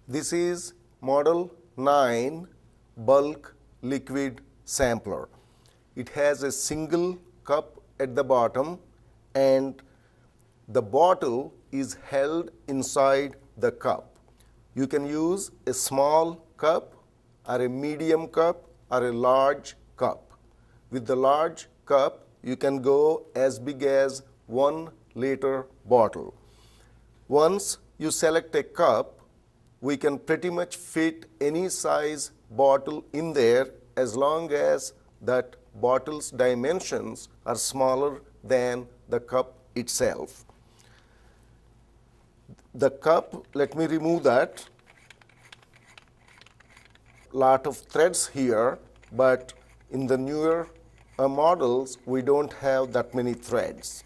This is Model 9 bulk liquid sampler. It has a single cup at the bottom and the bottle is held inside the cup. You can use a small cup or a medium cup or a large cup. With the large cup, you can go as big as 1 liter bottle. Once you select a cup, we can pretty much fit any size bottle in there as long as that bottle's dimensions are smaller than the cup itself. The cup, let me remove that. Lot of threads here, but in the newer models, we don't have that many threads.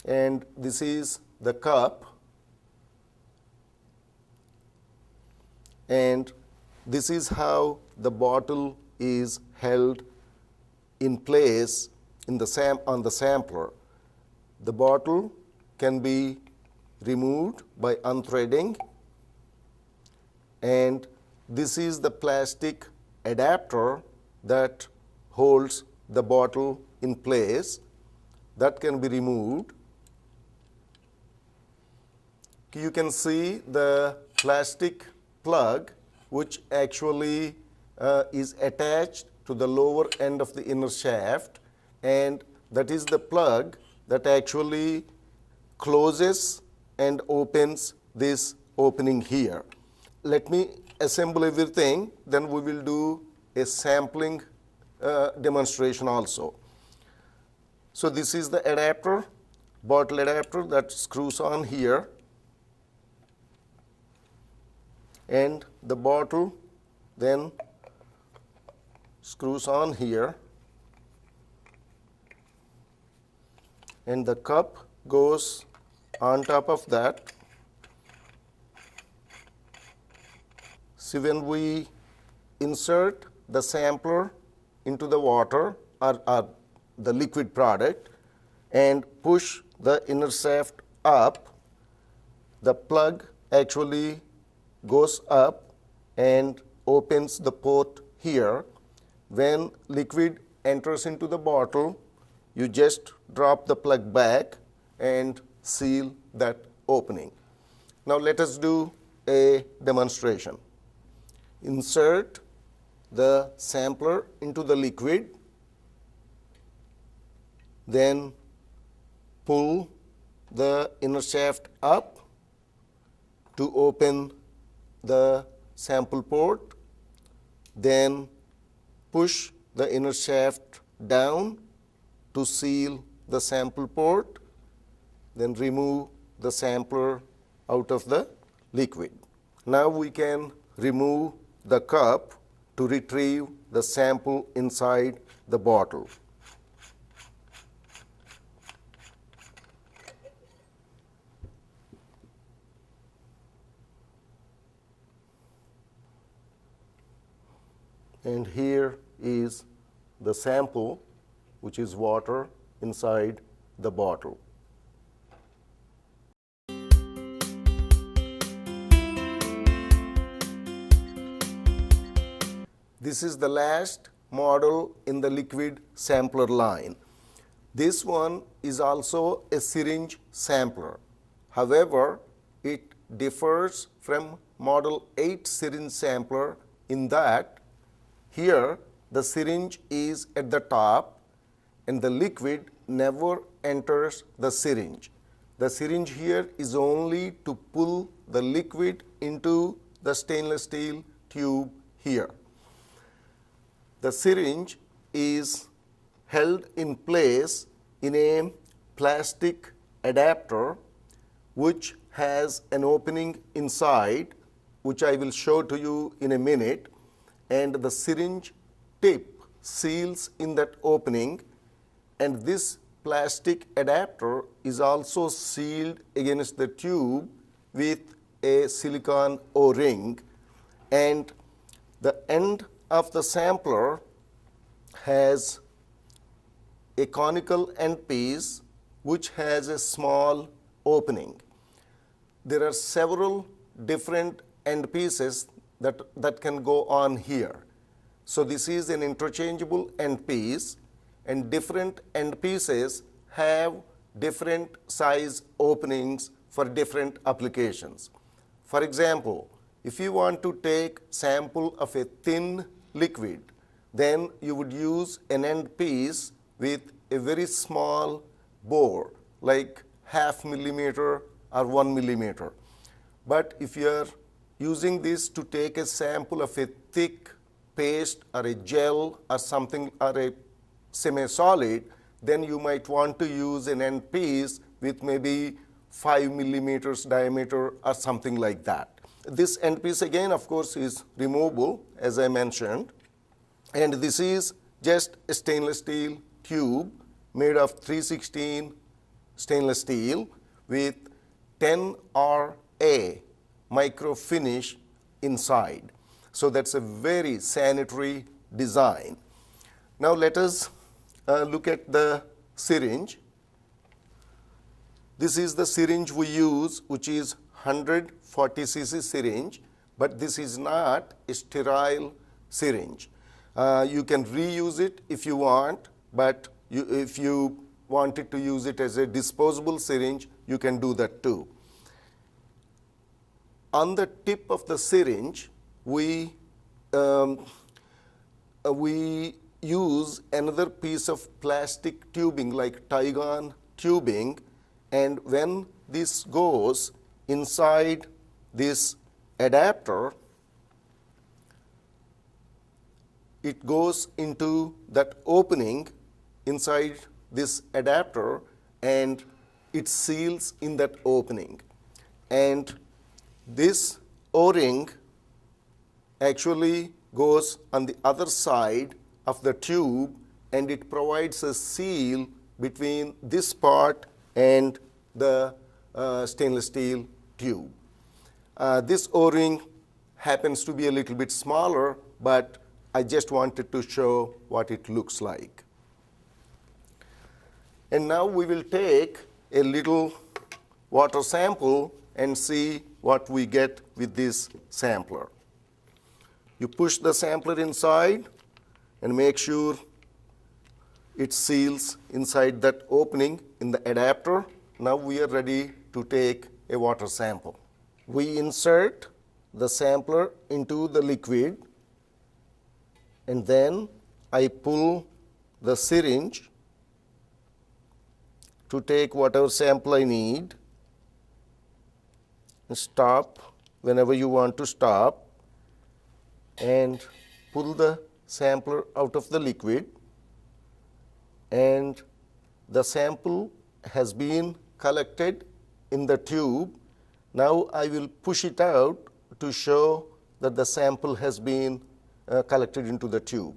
And this is the cup. And this is how the bottle is held in place in the on the sampler. The bottle can be removed by unthreading, and this is the plastic adapter that holds the bottle in place. That can be removed. You can see the plastic plug which actually is attached to the lower end of the inner shaft, and that is the plug that actually closes and opens this opening here. Let me assemble everything, then we will do a sampling demonstration also. So this is the adapter, bottle adapter that screws on here, and the bottle then screws on here, and the cup goes on top of that. See, when we insert the sampler into the water or the liquid product and push the inner shaft up, the plug actually goes up and opens the port here. When liquid enters into the bottle, you just drop the plug back and seal that opening. Now let us do a demonstration. Insert the sampler into the liquid, then pull the inner shaft up to open the sample port, then push the inner shaft down to seal the sample port, then remove the sampler out of the liquid. Now we can remove the cup to retrieve the sample inside the bottle. And here is the sample, which is water inside the bottle. This is the last model in the liquid sampler line. This one is also a syringe sampler. However, it differs from Model 8 syringe sampler in that here the syringe is at the top and the liquid never enters the syringe. The syringe here is only to pull the liquid into the stainless steel tube here. The syringe is held in place in a plastic adapter which has an opening inside, which I will show to you in a minute, and the syringe tip seals in that opening, and this plastic adapter is also sealed against the tube with a silicone O-ring, and the end of the sampler has a conical end piece which has a small opening. there are several different end pieces that can go on here. So this is an interchangeable end piece, and different end pieces have different size openings for different applications. For example, if you want to take sample of a thin liquid, then you would use an end piece with a very small bore, like 0.5 millimeter or 1 millimeter. But if you are using this to take a sample of a thick paste or a gel or something, or a semi-solid, then you might want to use an end piece with maybe 5 millimeters diameter or something like that. This end piece again, of course, is removable, as I mentioned, and this is just a stainless steel tube made of 316 stainless steel with 10 RA micro finish inside. So that's a very sanitary design. Now let us look at the syringe. This is the syringe we use, which is 140 cc syringe, but this is not a sterile syringe. You can reuse it if you want, but if you wanted to use it as a disposable syringe, you can do that too. On the tip of the syringe, we use another piece of plastic tubing like Tygon tubing, and when this goes inside this adapter, it goes into that opening inside this adapter and it seals in that opening. And this O-ring actually goes on the other side of the tube, and it provides a seal between this part and the stainless steel tube. This O-ring happens to be a little bit smaller, but I just wanted to show what it looks like. And now we will take a little water sample and see what we get with this sampler. You push the sampler inside and make sure it seals inside that opening in the adapter. Now we are ready to take a water sample. We insert the sampler into the liquid, and then I pull the syringe to take whatever sample I need. Stop whenever you want to stop and pull the sampler out of the liquid, and the sample has been collected in the tube. Now I will push it out to show that the sample has been collected into the tube.